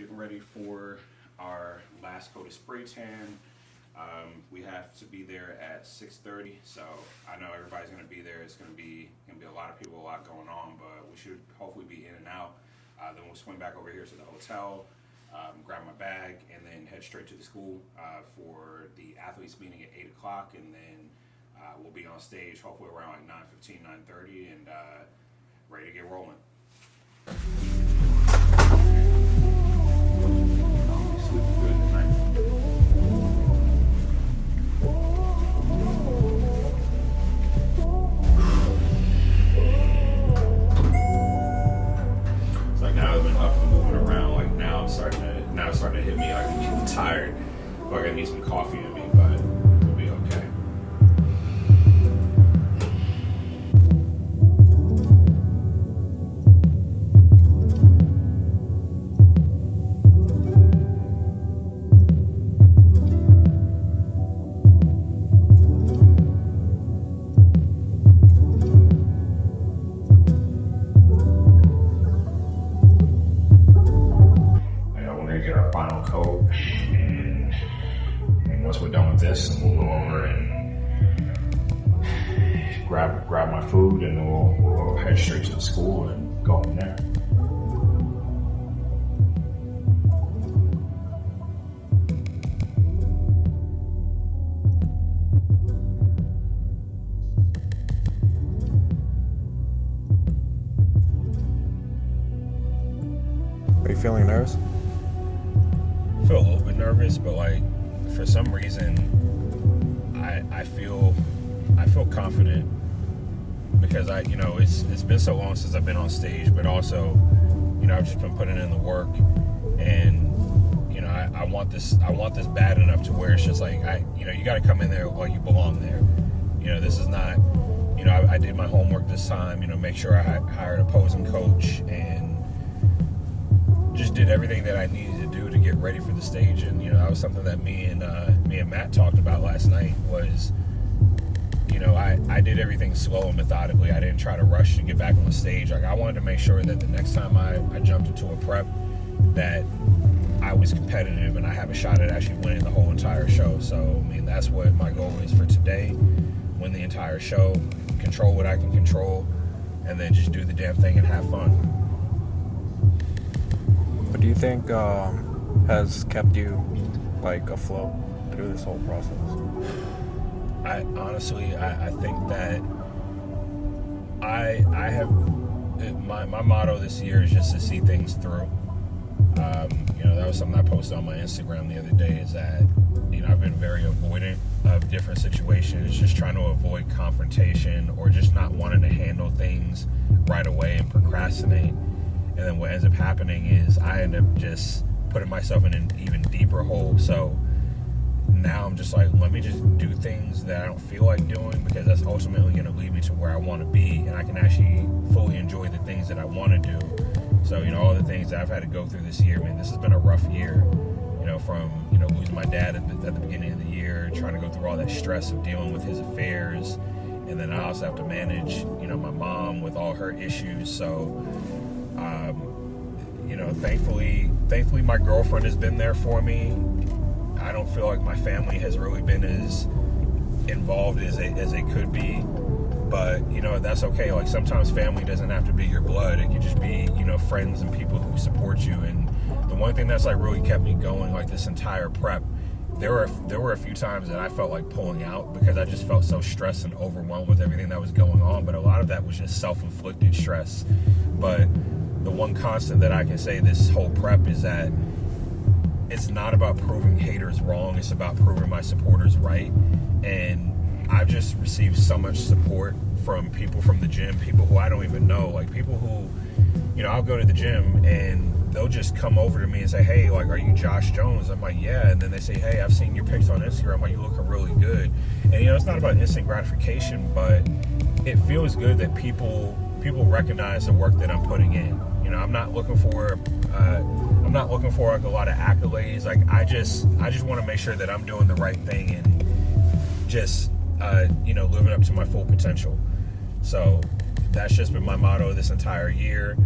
getting ready for our last coat of spray tan. We have to be there at 6:30, so I know everybody's going to be there. It's going to be a lot of people, a lot going on, but we should hopefully be in and out. Then we'll swing back over here to the hotel, grab my bag, and then head straight to the school for the athletes meeting at 8 o'clock, and then we'll be on stage hopefully around like 9:15, 9:30, and ready to get rolling. Sleeping good tonight. So now I've been up and moving around. Like now it's starting to hit me. Like I'm getting tired. Like I need some coffee in me, but it'll be okay. Get our final coat, and once we're done with this, we'll go over and grab my food, and we'll head straight to the school and go from there. Are you feeling nervous? I feel a little bit nervous, but like for some reason I feel confident because it's been so long since I've been on stage, but also I've just been putting in the work, and I want this bad enough to where it's just like you got to come in there like you belong there. This is not I did my homework this time, make sure I hired a posing coach and just did everything that I needed to do to get ready for the stage. And that was something that me and Matt talked about last night was I did everything slow and methodically. I didn't try to rush to get back on the stage. Like I wanted to make sure that the next time I jumped into a prep that I was competitive and I have a shot at actually winning the whole entire show. So that's what my goal is for today: win the entire show, control what I can control, and then just do the damn thing and have fun. What do you think has kept you afloat through this whole process? I honestly think that I have my motto this year is just to see things through. That was something I posted on my Instagram the other day, is that I've been very avoidant of different situations, just trying to avoid confrontation or just not wanting to handle things right away and procrastinate. And then what ends up happening is I end up just putting myself in an even deeper hole. So now I'm just like, let me just do things that I don't feel like doing, because that's ultimately going to lead me to where I want to be, and I can actually fully enjoy the things that I want to do. So, all the things that I've had to go through this year, this has been a rough year, from, losing my dad at the beginning of the year, trying to go through all that stress of dealing with his affairs. And then I also have to manage, my mom with all her issues. So, thankfully my girlfriend has been there for me. I don't feel like my family has really been as involved as they could be, but that's okay. Like sometimes family doesn't have to be your blood. It can just be friends and people who support you. And the one thing that's really kept me going this entire prep, there were a few times that I felt like pulling out because I just felt so stressed and overwhelmed with everything that was going on. But a lot of that was just self-inflicted stress. But the one constant that I can say this whole prep is that it's not about proving haters wrong. It's about proving my supporters right. And I've just received so much support from people from the gym, people who I don't even know, people who, I'll go to the gym and they'll just come over to me and say, hey, are you Josh Jones? I'm like, yeah. And then they say, hey, I've seen your pics on Instagram. You're looking really good. And, it's not about instant gratification, but it feels good that people recognize the work that I'm putting in. I'm not looking for a lot of accolades. I just want to make sure that I'm doing the right thing and just living up to my full potential. So that's just been my motto this entire year.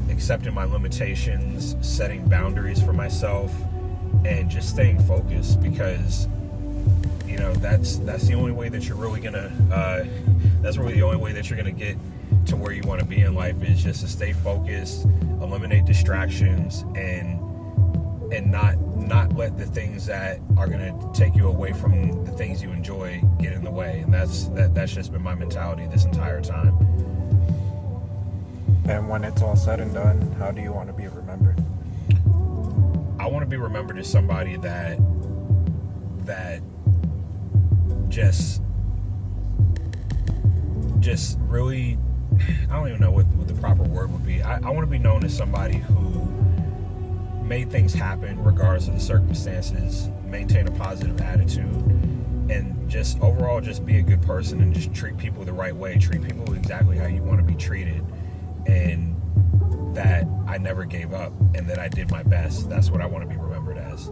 accepting my limitations, setting boundaries for myself, and just staying focused, because you know that's the only way that you're really gonna that's really the only way that you're gonna get to where you want to be in life, is just to stay focused, eliminate distractions, and not let the things that are gonna take you away from the things you enjoy get in the way. And that's just been my mentality this entire time. And when it's all said and done, how do you want to be remembered? I want to be remembered as somebody that just really, I don't even know what the proper word would be. I want to be known as somebody who made things happen regardless of the circumstances, maintain a positive attitude, and just overall just be a good person, and just treat people the right way, treat people exactly how you want to be treated, and that I never gave up, and that I did my best. That's what I want to be remembered as.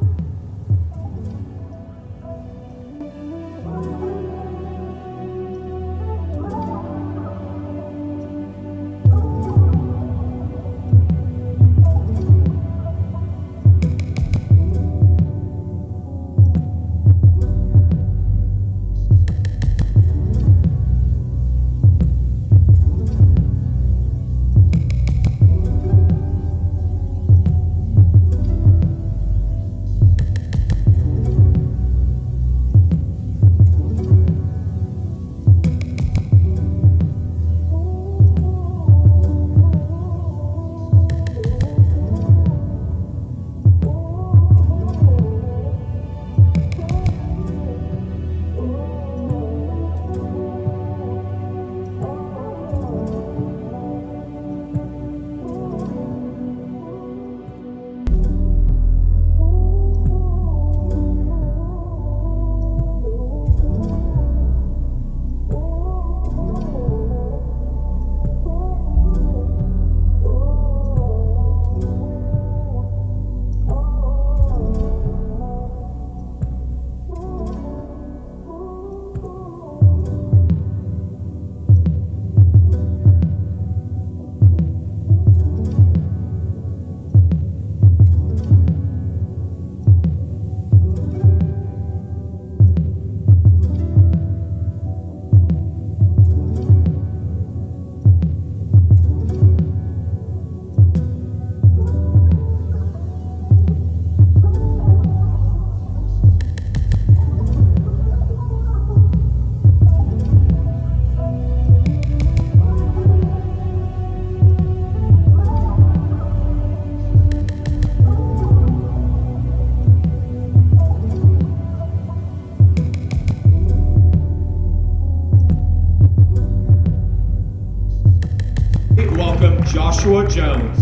Welcome Joshua Jones.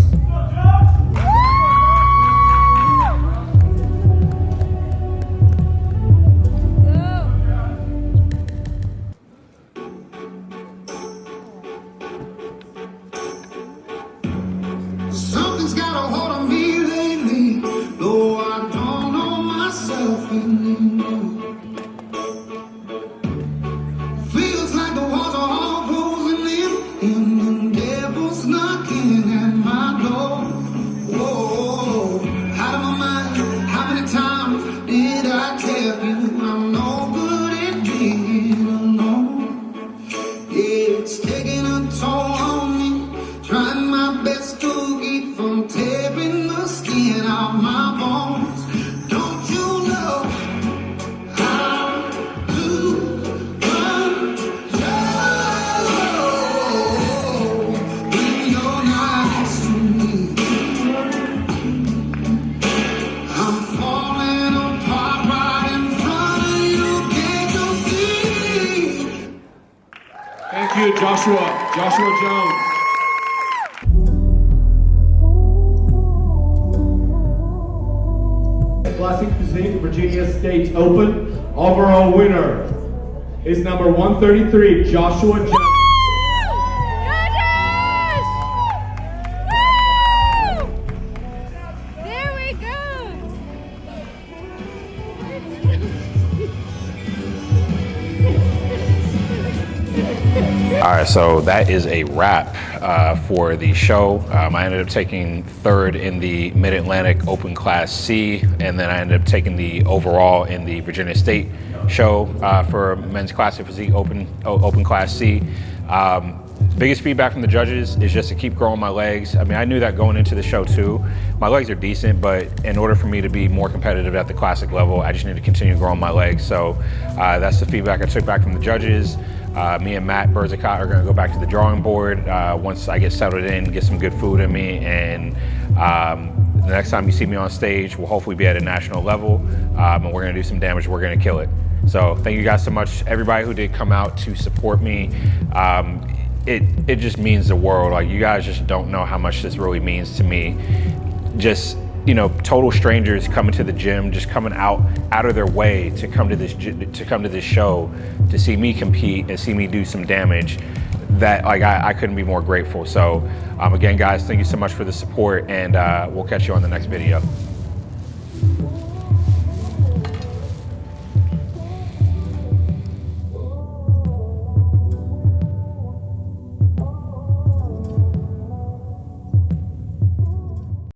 Something's got a hold on me lately, though I don't know myself anymore. Feels like the walls are all closing in, and the devil's knocking at my door. Whoa, out of my mind, how many times did I tell you I'm no good at being alone? Yeah, it's taking a toll on me, trying my best to keep from tearing the skin off my bones. Don't you know how to run when you're nice to me? I'm falling apart right in front of you, can't you see? Thank you, Joshua Jones. Classic Physique Virginia State Open overall winner is number 133, Joshua Jones. There we go! All right, so that is a wrap for the show. I ended up taking third in the Mid-Atlantic Open Class C, and then I ended up taking the overall in the Virginia State show for men's Classic Physique Open Class C. Biggest feedback from the judges is just to keep growing my legs. I mean, I knew that going into the show too. My legs are decent, but in order for me to be more competitive at the classic level, I just need to continue growing my legs. So that's the feedback I took back from the judges. Me and Matt Berzicott are gonna go back to the drawing board once I get settled in, get some good food in me, and the next time you see me on stage, we'll hopefully be at a national level, and we're gonna do some damage, we're gonna kill it. So thank you guys so much, everybody who did come out to support me. It just means the world. Like, you guys just don't know how much this really means to me. Just, you know, total strangers coming to the gym, just coming out of their way to come to this show, to see me compete and see me do some damage. That, like, I couldn't be more grateful. So again, guys, thank you so much for the support, and we'll catch you on the next video.